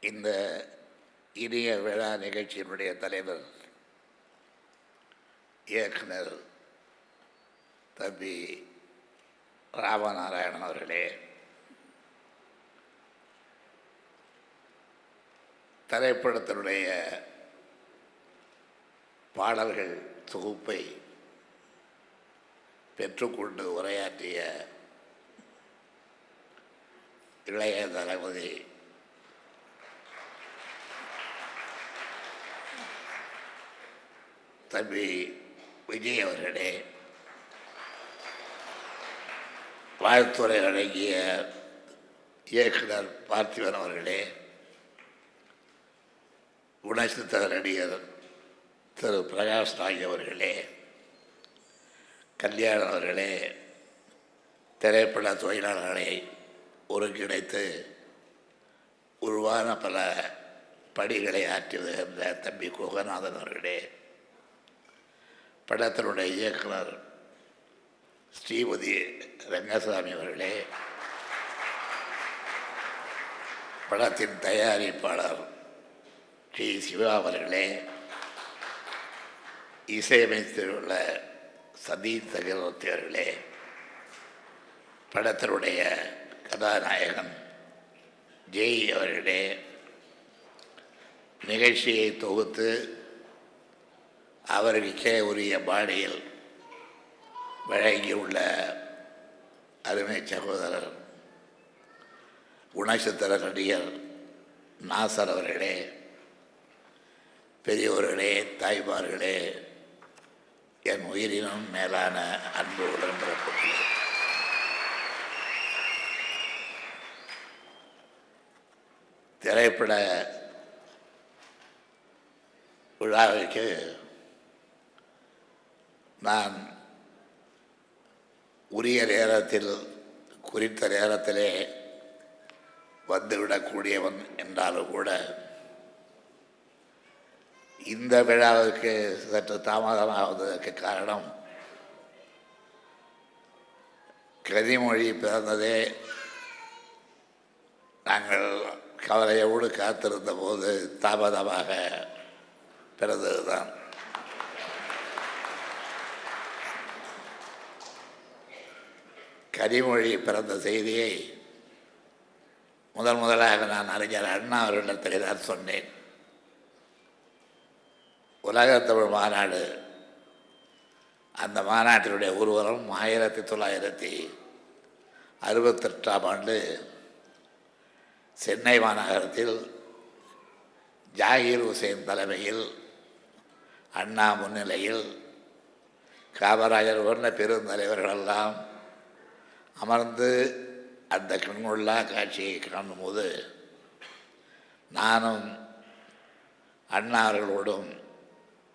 இந்த இனிய விழா நிகழ்ச்சியினுடைய தலைவர் இயக்குனர் தம்பி ராமநாராயணன் அவர்களே, திரைப்படத்தினுடைய பாடல்கள் தொகுப்பை பெற்றுக்கொண்டு உரையாற்றிய இளைய தளபதி தம்பி விஜய் அவர்களே, வாழ்த்துறை வழங்கிய இயக்குனர் பார்த்திபன் அவர்களே, குணச்சித்திர நடிகர் திரு பிரகாஷ் ராஜ் அவர்களே, கல்யாணம் அவர்களே, திரைப்பட தொழிலாளர்களை ஒருங்கிணைத்து உருவான பல பணிகளை ஆற்றி வருகின்ற தம்பி குகநாதன் அவர்களே, படத்தினுடைய இயக்குனர் ஸ்ரீமதி ரங்கசாமி அவர்களே, படத்தின் தயாரிப்பாளர் டி சிவா அவர்களே, இசையமைத்துள்ள சதீஷ் சக்கரவர்த்தி அவர்களே, படத்தினுடைய கதாநாயகன் ஜெய் அவர்களே, நிகழ்ச்சியை தொகுத்து அவர்களுக்கே உரிய பாணியில் வழங்கியுள்ள அருமை சகோதரர் குணச்சித்திர நடிகர் நாசர் அவர்களே, பெரியோர்களே, தாய்மார்களே, என் உயிரினும் மேலான அன்பு உடன்பிறப்புகளே, திரைப்பட விழாவிற்கு நான் உரிய நேரத்தில் குறித்த நேரத்திலே வந்துவிடக்கூடியவன் என்றாலும் கூட இந்த விழாவுக்கு சற்று தாமதமாவதற்கு காரணம், கனிமொழி பிறந்ததே நாங்கள் கவலையோடு காத்திருந்த போது தாமதமாக பிறந்ததுதான். கனிமொழி பிறந்த செய்தியை முதலாக நான் அறிஞர் அண்ணா அவர்களிடத்தில் தான் சொன்னேன். உலகத்தமிழ் மாநாடு, அந்த மாநாட்டினுடைய ஊர்வலம் 1968ஆம் ஆண்டு சென்னை மாநகரத்தில் ஜாகிர் ஹுசேன் தலைமையில், அண்ணா முன்னிலையில், காமராஜர் போன்ற பெருந்தலைவர்களெல்லாம் அமர்ந்து அந்த கண்கொள்ளா காட்சியை காணும்போது நானும் அண்ணா அவர்களோடும்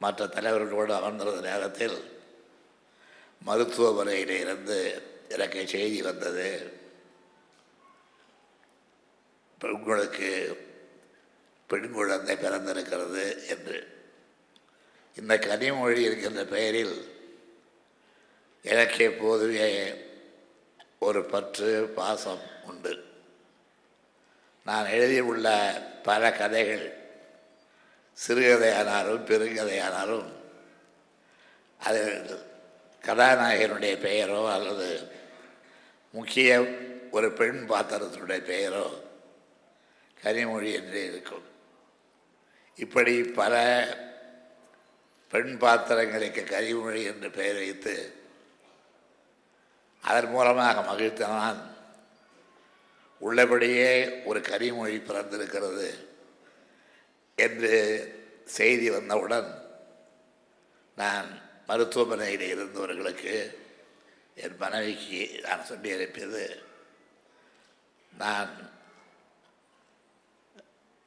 மற்ற தலைவர்களோடு அமர்ந்திருந்த நேரத்தில் மருத்துவமனையில் இருந்து எனக்கு செய்தி வந்தது, உங்களுக்கு பெண் குழந்தை பிறந்திருக்கிறது என்று. இந்த கனிமொழி இருக்கின்ற பெயரில் எனக்கு எப்போதுமே ஒரு பற்று பாசம் உண்டு. நான் எழுதியுள்ள பல கதைகள், சிறுகதையானாலும் பெருங்கதையானாலும், அது கதாநாயகனுடைய பெயரோ அல்லது முக்கிய ஒரு பெண் பாத்திரத்தினுடைய பெயரோ கனிமொழி என்றே இருக்கும். இப்படி பல பெண் பாத்திரங்களுக்கு கனிமொழி என்று பெயர் வைத்து அதன் மூலமாக மகிழ்த்தனால் உள்ளபடியே ஒரு கனிமொழி பிறந்திருக்கிறது என்று செய்தி வந்தவுடன் நான் மருத்துவமனையில் இருந்தவர்களுக்கு, என் மனைவிக்கு நான் சொல்லி அனுப்பியது, நான்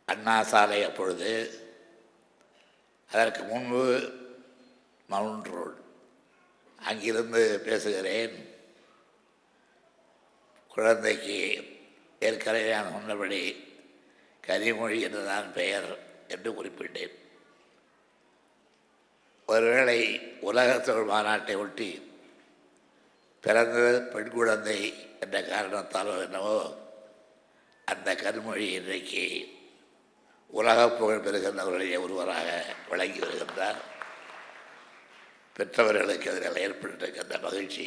அண்ணா சாலை, அப்பொழுது அதற்கு முன்பு மவுண்ட் ரோடு, அங்கிருந்து பேசுகிறேன். குழந்தைக்கு ஏற்கனவே நான் சொன்னபடி கனிமொழி என்றுதான் பெயர் என்று குறிப்பிட்டேன். ஒருவேளை உலகத்தமிழ் மாநாட்டை ஒட்டி பிறந்த பெண் குழந்தை என்ற காரணத்தாலோ என்னவோ அந்த கனிமொழி இன்றைக்கு உலக புகழ் பெறுகின்றவர்களிலே ஒருவராக விளங்கி வருகின்றார். பெற்றவர்களுக்கு அதில் ஏற்பட்டிருக்கின்ற மகிழ்ச்சி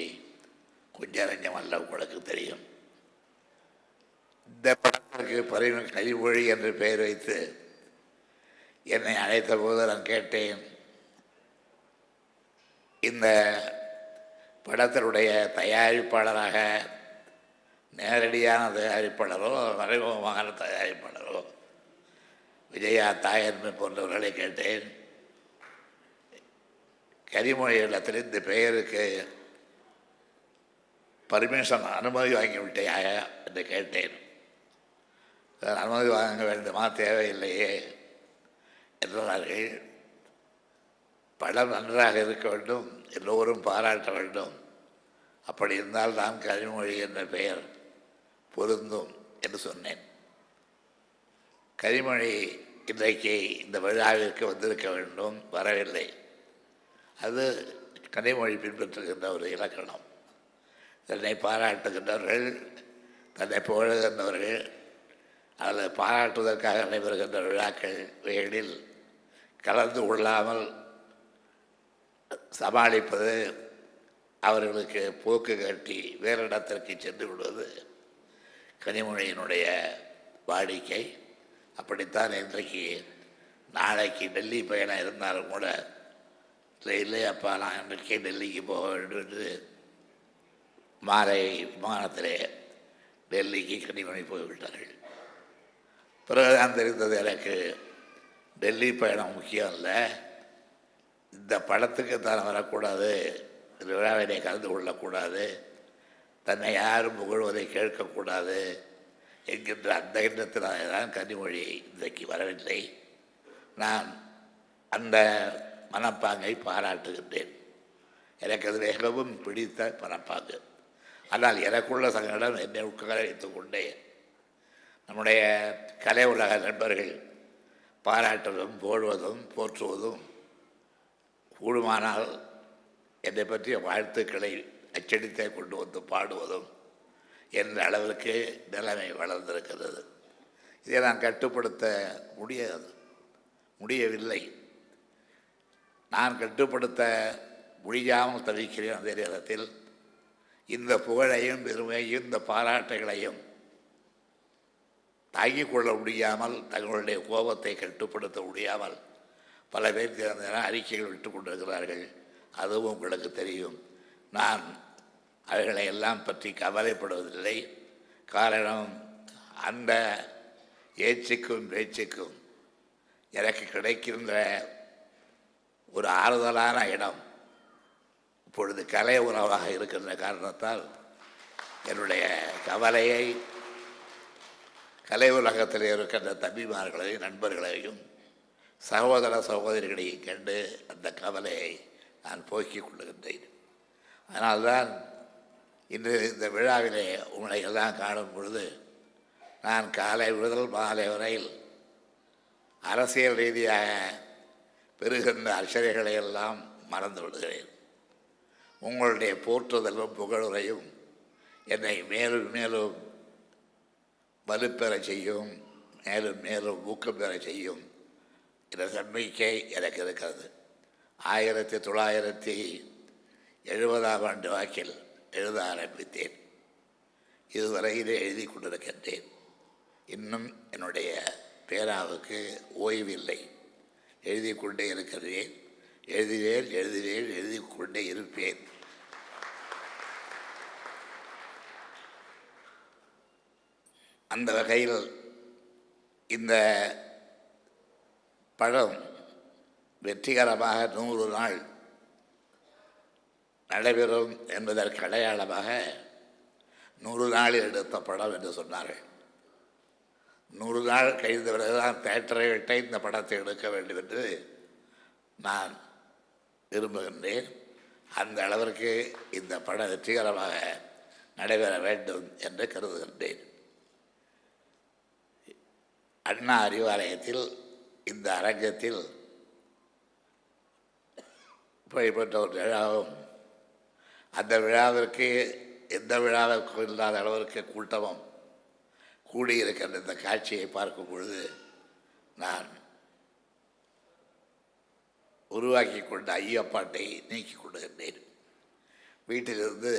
கொஞ்சம் நஞ்சம் அல்ல, உங்களுக்கு தெரியும். இந்த படத்திற்கு கனிமொழி என்று பெயர் வைத்து என்னை அழைத்த போது நான் கேட்டேன், இந்த படத்தினுடைய தயாரிப்பாளராக நேரடியான தயாரிப்பாளரோ மறைமுகமான தயாரிப்பாளரோ விஜயா தாயன்மை போன்றவர்களை கேட்டேன். கனிமொழி இடத்தில் இந்த பெயருக்கு பர்மிஷன் அனுமதி வாங்கிவிட்டேயா என்று கேட்டேன். அனுமதி வாங்க வேண்டுமா, தேவையில்லையே என்றார்கள். படம் நன்றாக இருக்க வேண்டும், எல்லோரும் பாராட்ட வேண்டும், அப்படி இருந்தால் தான் கனிமொழி என்ற பெயர் பொருந்தும் என்று சொன்னேன். கனிமொழி இன்றைக்கு இந்த விழாவிற்கு வந்திருக்க வேண்டும், வரவில்லை. அது கனிமொழி பின்பற்றுகின்ற ஒரு இலக்கணம். தன்னை பாராட்டுகின்றவர்கள், தன்னை புகழுகின்றவர்கள், அதில் பாராட்டுவதற்காக நடைபெறுகின்ற விழாக்கள் இவைகளில் கலந்து கொள்ளாமல் சமாளிப்பது, அவர்களுக்கு போக்கு காட்டி வேறு இடத்திற்கு சென்று விடுவது கனிமொழியினுடைய வாடிக்கை. அப்படித்தான் இன்றைக்கு நாளைக்கு டெல்லி பயணம் இருந்தாலும் கூட இல்லை அப்பா நான் இன்றைக்கே டெல்லிக்கு போக வேண்டும் என்று மாலை விமானத்திலே டெல்லிக்கு கனிமொழி போய்விட்டார்கள். பிறகுதான் தெரிந்தது எனக்கு டெல்லி பயணம் முக்கியம் இல்லை, இந்த படத்துக்கு தான் வரக்கூடாது, இந்த விழாவிலே கலந்து கொள்ளக்கூடாது, தன்னை யாரும் புகழ்வதை கேட்கக்கூடாது என்கின்ற அந்த எண்ணத்தினாலே தான் கனிமொழி இன்றைக்கு வரவில்லை. நான் அந்த மனப்பாங்கை பாராட்டுகின்றேன். எனக்கு அது மிகவும் பிடித்த மனப்பாங்கு. ஆனால் எனக்குள்ள சங்கடம் என்னை உட்கார வைத்துக் கொண்டே நம்முடைய கலை உலக நண்பர்கள் பாராட்டுவதும் போடுவதும் போற்றுவதும் கூடுமானால் என்னை பற்றிய வாழ்த்துக்களை அச்சடித்தே கொண்டு வந்து பாடுவதும் என்ற அளவிற்கு நிலைமை வளர்ந்திருக்கிறது. இதை நான் கட்டுப்படுத்த முடியவில்லை. நான் கட்டுப்படுத்த முடியாமல் தவிக்கிறேன். அதே நேரத்தில் இந்த புகழையும் பெருமையும் இந்த பாராட்டுகளையும் தாங்கிக் கொள்ள முடியாமல், தங்களுடைய கோபத்தை கட்டுப்படுத்த முடியாமல் பல பேர் திறந்த அறிக்கைகள் விட்டு கொண்டிருக்கிறார்கள். அதுவும் உங்களுக்கு தெரியும். நான் அவைகளை எல்லாம் பற்றி கவலைப்படுவதில்லை. காரணம், அந்த ஏச்சுக்கும் பேச்சுக்கும் எனக்கு கிடைக்கின்ற ஒரு ஆறுதலான இடம் இப்பொழுது கலை உறவாக இருக்கின்ற காரணத்தால் என்னுடைய கவலையை கலை உலகத்தில் இருக்கின்ற தம்பிமார்களையும் நண்பர்களையும் சகோதர சகோதரிகளையும் கண்டு அந்த கவலையை நான் போக்கிக் கொள்ளுகின்றேன். அதனால்தான் இன்று இந்த விழாவிலே உங்களை எல்லாம் காணும் பொழுது நான் காலை முதல் மாலை வரையில் அரசியல் ரீதியாக பெறுகின்ற அர்ச்சனைகளை எல்லாம் மறந்து விடுகிறேன். உங்களுடைய போற்றுதலும் புகழுரையும் என்னை மேலும் மேலும் வலுப்பெற செய்யும், மேலும் மேலும் ஊக்கம் பெற செய்யும் என்ற நம்பிக்கை எனக்கு இருக்கிறது. 1970ஆம் ஆண்டு வாக்கில் எழுத ஆரம்பித்தேன். இதுவரையிலே எழுதி கொண்டிருக்கின்றேன். இன்னும் என்னுடைய பேனாவுக்கு ஓய்வில்லை. எழுதி கொண்டே இருக்கிறேன். எழுதி கொண்டே இருப்பேன். அந்த வகையில் இந்த படம் வெற்றிகரமாக 100 நாள் நடைபெறும் என்பதற்கு அடையாளமாக 100 நாளில் எடுத்த படம் என்று சொன்னார்கள். 100 நாள் கழிந்த பிறகுதான் தேட்டரை விட்டு இந்த படத்தை எடுக்க வேண்டும் என்று நான் விரும்புகின்றேன். அந்த அளவிற்கு இந்த படம் வெற்றிகரமாக நடைபெற வேண்டும் என்று கருதுகின்றேன். அண்ணா அறிவாலயத்தில் இந்த அரங்கத்தில் இப்படிப்பட்ட ஒரு விழாவும், அந்த விழாவிற்கு எந்த விழாவிற்கும் இல்லாத அளவிற்கு கூட்டமும் கூடியிருக்கின்ற இந்த காட்சியை பார்க்கும் பொழுது நான் உருவாக்கி கொண்ட ஐயப்பாட்டை நீக்கி கொண்டிருந்தேன். வீட்டிலிருந்து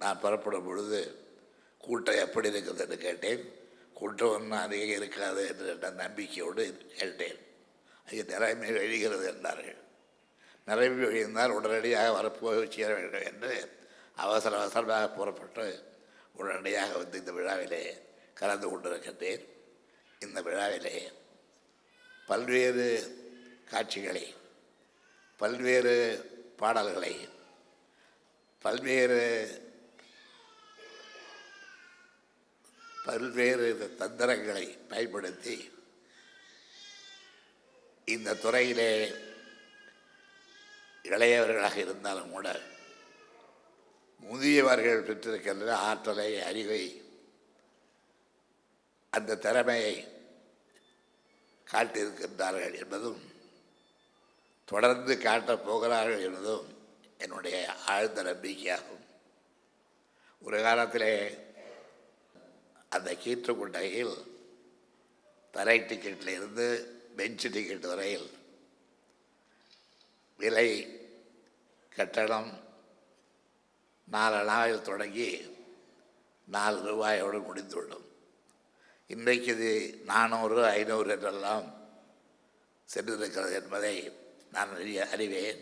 நான் புறப்படும் பொழுது கூட்டம் எப்படி இருக்குது என்று கேட்டேன். கூட்டம் ஒன்றும் அதிகம் இருக்காது என்ற நம்பிக்கையோடு கேட்டேன். அது நிரம்பி வழிகிறது என்றார்கள். நிரம்பி வழிந்தால் உடனடியாக வரப்போய் சேர வேண்டும் என்று அவசரமாக புறப்பட்டு உடனடியாக வந்து இந்த விழாவிலே கலந்து கொண்டிருக்கின்றேன். இந்த விழாவிலே பல்வேறு காட்சிகளை, பல்வேறு பாடல்களை, பல்வேறு தந்திரங்களை பயன்படுத்தி இந்த துறையிலே இளையவர்களாக இருந்தாலும் கூட முதியவர்கள் பெற்றிருக்கின்ற ஆற்றலை, அறிவை, அந்த திறமையை காட்டியிருக்கின்றார்கள் என்பதும் தொடர்ந்து காட்டப் போகிறார்கள் என்பதும் என்னுடைய ஆழ்ந்த நம்பிக்கையாகும். ஒரு காலத்திலே அந்த கீற்று குட்டையில் தரை டிக்கெட்டில் இருந்து பெஞ்சு டிக்கெட் வரையில் விலை கட்டணம் 4 நாளில் தொடங்கி 4 ரூபாயோடு முடிந்துவிடும். இன்றைக்கு இது 400, 500 என்றெல்லாம் சென்றிருக்கிறது என்பதை நான் அறிவேன்.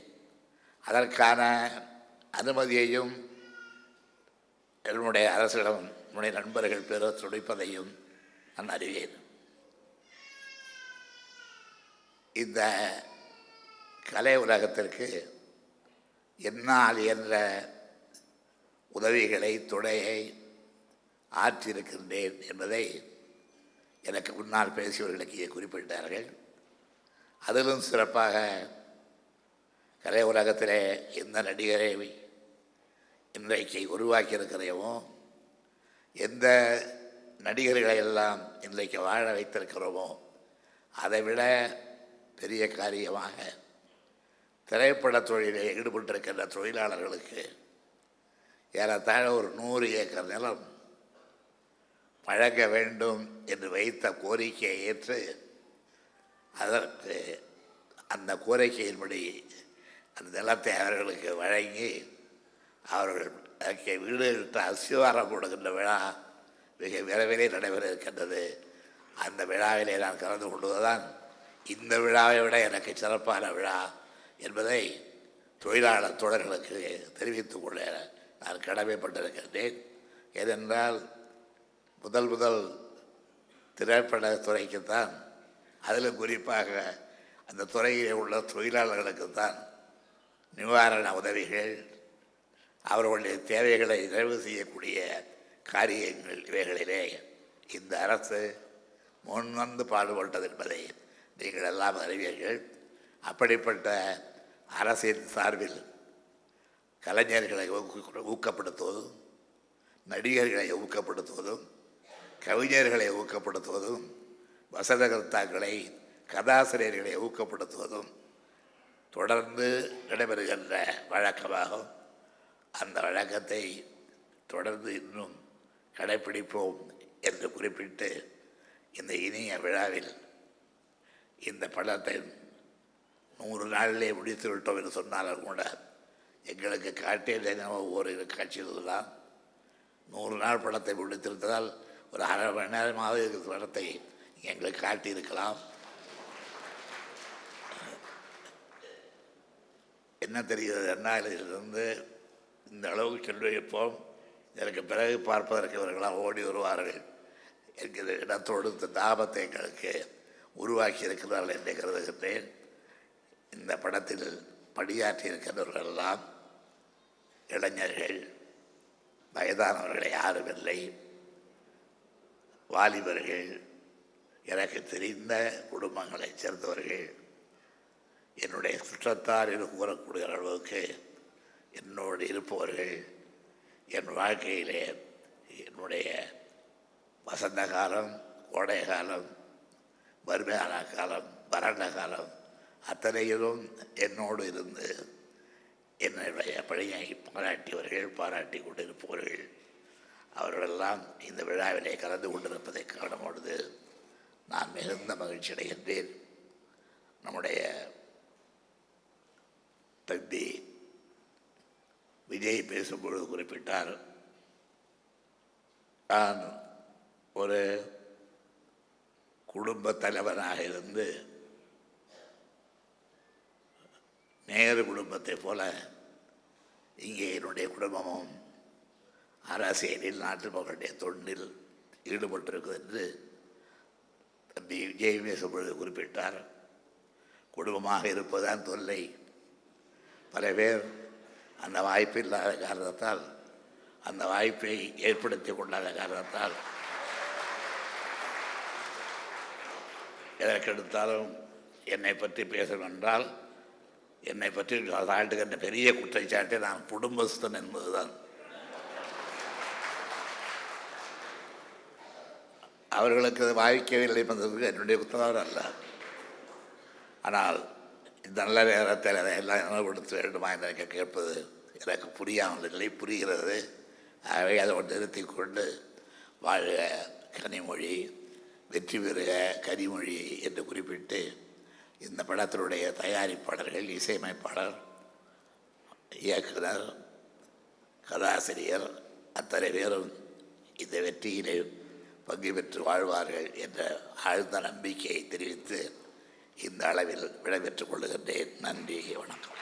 அதற்கான அனுமதியையும் என்னுடைய அரசிடம் என்னுடைய நண்பர்கள் பெற துடிப்பதையும் நான் அறிவேன். இந்த கலை உலகத்திற்கு என்னால் என்ற உதவிகளை, துணையை ஆற்றியிருக்கின்றேன் என்பதை எனக்கு முன்னால் பேசியவர்களுக்கு குறிப்பிட்டார்கள். அதிலும் சிறப்பாக கலை உலகத்திலே எந்த நடிகரை இன்றைக்கு உருவாக்கியிருக்கிறோமோ, எந்த நடிகர்களை எல்லாம் இன்றைக்கு வாழ வைத்திருக்கிறோமோ, அதைவிட பெரிய காரியமாக திரைப்பட தொழிலில் ஈடுபட்டிருக்கின்ற தொழிலாளர்களுக்கு ஏறத்தாழ ஒரு 100 ஏக்கர் நிலம் வழங்க வேண்டும் என்று வைத்த கோரிக்கையை ஏற்று அதற்கு அந்த கோரிக்கையின்படி அந்த நிலத்தை அவர்களுக்கு வழங்கி அவர்கள் அதற்கு வீடுகளிட்டு அஸ்திவாரம் போடுகின்ற விழா மிக விரைவிலே நடைபெற இருக்கின்றது. அந்த விழாவிலே நான் கலந்து கொள்வதுதான் இந்த விழாவை விட எனக்கு சிறப்பான விழா என்பதை தொழிலாளர் தோழர்களுக்கு தெரிவித்துக் கொள்ள நான் கடமைப்பட்டிருக்கின்றேன். ஏனென்றால் முதல் திரைப்பட துறைக்குத்தான், அதிலும் குறிப்பாக அந்த துறையில் உள்ள தொழிலாளர்களுக்குத்தான் நிவாரண உதவிகள், அவர்களுடைய தேவைகளை நிறைவு செய்யக்கூடிய காரியங்கள் இவைகளிலே இந்த அரசு முன்வந்து பாடுபட்டது என்பதை நீங்கள் எல்லாம் அறிவீர்கள். அப்படிப்பட்ட அரசின் சார்பில் கலைஞர்களை ஊக்கப்படுத்துவதும், நடிகர்களை ஊக்கப்படுத்துவதும், கவிஞர்களை ஊக்கப்படுத்துவதும், வசனகர்த்தாக்களை, கதாசிரியர்களை ஊக்கப்படுத்துவதும் தொடர்ந்து நடைபெறுகின்ற வழக்கமாகும். அந்த வழக்கத்தை தொடர்ந்து இன்னும் கடைப்பிடிப்போம் என்று குறிப்பிட்டு இந்த இனிய விழாவில் இந்த படத்தை 100 நாளிலே முடித்து விட்டோம் என்று சொன்னாலும் கூட எங்களுக்கு காட்டிய தினமும் ஒவ்வொரு காட்சியில் தான் 100 நாள் படத்தை முடித்திருந்ததால் ஒரு அரை மணி நேரமாக இருக்கிற படத்தை எங்களுக்கு காட்டியிருக்கலாம். என்ன தெரிகிறது, என்னாலிருந்து இந்த அளவுக்கு சென்று வைப்போம், எனக்கு பிறகு பார்ப்பதற்கு இவர்களாக ஓடி வருவார்கள் என்கிற இடத்தோடு இந்த தாபத்தை எங்களுக்கு உருவாக்கி இருக்கிறார்கள் என்று கருதுகின்றேன். இந்த படத்தில் பணியாற்றி இருக்கின்றவர்கள் எல்லாம் இளைஞர்கள், வயதானவர்களை யாரும் இல்லை, வாலிபர்கள், எனக்கு தெரிந்த குடும்பங்களைச் சேர்ந்தவர்கள், என்னுடைய சுற்றத்தார் என்று கூறக்கூடிய அளவுக்கு என்னோடு இருப்பவர்கள், என் வாழ்க்கையிலே என்னுடைய வசந்த காலம், கோடை காலம், வறுமையான காலம், வறண்ட காலம் அத்தனையிலும் என்னோடு இருந்து என்னுடைய பணியை பாராட்டி கொண்டிருப்பவர்கள் அவர்களெல்லாம் இந்த விழாவிலே கலந்து கொண்டிருப்பதை காணும்பொழுது நான் மிகுந்த மகிழ்ச்சி அடைகின்றேன். நம்முடைய தம்பி விஜய் பேசும்பொழுது குறிப்பிட்டார், நான் ஒரு குடும்ப தலைவனாக இருந்து நேரு குடும்பத்தை போல இங்கே என்னுடைய குடும்பமும் அரசியலில் நாட்டு மக்களுடைய தொண்டில் ஈடுபட்டிருக்குது என்று தம்பி விஜய் பேசும்பொழுது குறிப்பிட்டார். குடும்பமாக இருப்பதுதான் தொல்லை. பல பேர் அந்த வாய்ப்பு இல்லாத காரணத்தால், அந்த வாய்ப்பை ஏற்படுத்தி கொண்டாத காரணத்தால் எதற்கெடுத்தாலும் என்னை பற்றி பேசணும் என்றால், என்னை பற்றி தாழ்த்துகின்ற பெரிய குற்றச்சாட்டை நான் குடும்பஸ்தன் என்பதுதான். அவர்களுக்கு அது வாய்க்கவில்லை என்பதற்கு என்னுடைய உத்தரவாதம் அல்ல. ஆனால் இந்த நல்ல நேரத்தில் அதை எல்லாம் நினைவுபடுத்த வேண்டுமா என்று கேட்பது எனக்கு புரியாமல் இல்லை, புரிகிறது. ஆகவே அதை நிறுத்தி கொண்டு வாழ்க கனிமொழி, வெற்றி பெறுக கனிமொழி என்று குறிப்பிட்டு இந்த படத்தினுடைய தயாரிப்பாளர்கள், இசையமைப்பாளர், இயக்குனர், கதாசிரியர் அத்தனை பேரும் இந்த வெற்றியிலே பங்கு பெற்று வாழ்வார்கள் என்ற ஆழ்ந்த நம்பிக்கையை தெரிவித்து இந்த அளவில் விடைபெற்றுக் கொள்ளுகின்றேன். நன்றி, வணக்கம்.